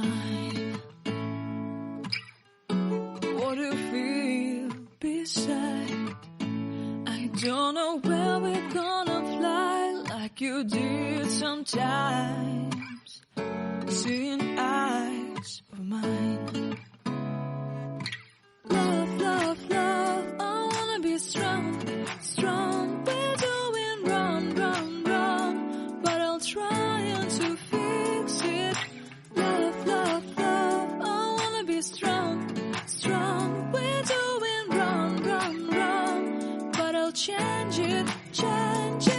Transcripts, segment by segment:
mine. What do you feel beside? I don't know where we're gonna fly like you did sometimes. Seeing eyes of mine. Love, love, love, I wanna be strong, strong. We're doing wrong, wrong, wrong, but I'll try to fix it. Love, love, love, I wanna be strong, strong. We're doing wrong, wrong, wrong, but I'll change it, change it.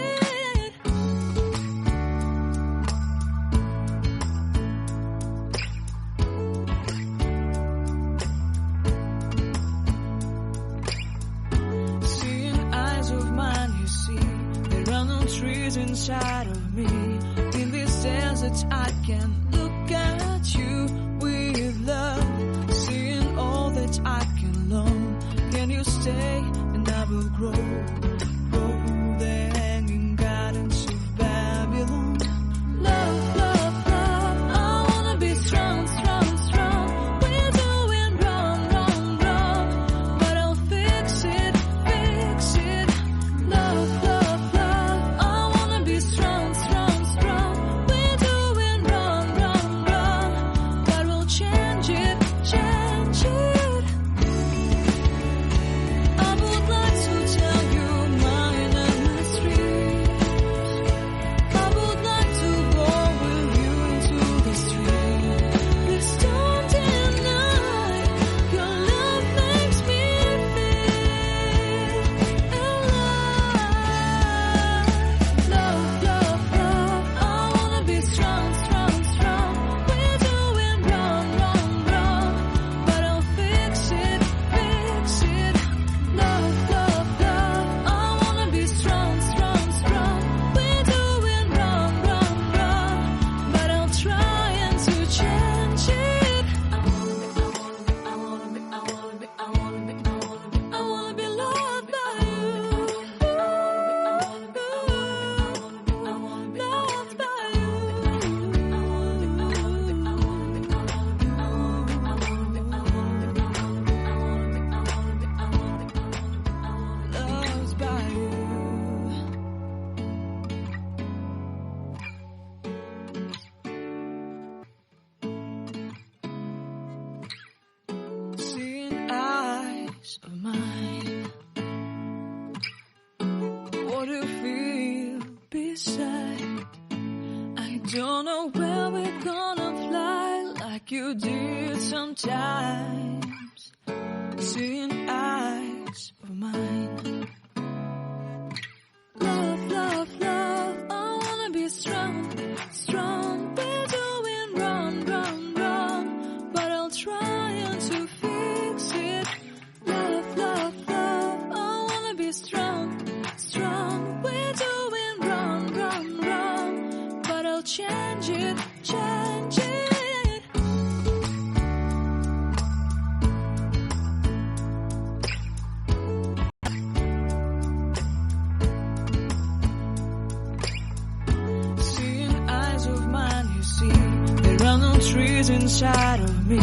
Trees inside of me. In this desert I can look at you with love. Seeing all that I can learn. Can you stay and I will grow? Grow the hanging gardens of Babylon. Love, love, love, I wanna be strong, strong, strong. We're doing wrong, wrong, wrong, but I'll fix it, fix it. Love, love, strong, strong, strong. We're doing wrong, wrong, wrong, but we'll change it, change it. I would like to tell you mine and my streets. I would like to go with you into the street. Please don't deny your love makes me feel alive. Love, love, love, I wanna be strong, strong, strong. We're doing wrong, wrong, wrong, but I'll fix it, fix it. Love, love, love, I wanna be strong, strong, strong. We're doing wrong, wrong, wrong, but I'll try to change it. I wanna be loved by you. Loved by you. Loved by you. Seeing eyes of mine. What do you feel beside? I don't know where we're gonna fly like you did sometimes. Seeing eyes of mine. Love, love, love, I wanna be strong, strong. We're doing wrong, wrong, wrong, but I'll try to fix it. Love, love, love, I wanna be strong, strong. We're doing wrong, wrong, wrong, but I'll change it, change it. Seeing eyes of mine, you see, there are no trees inside of me.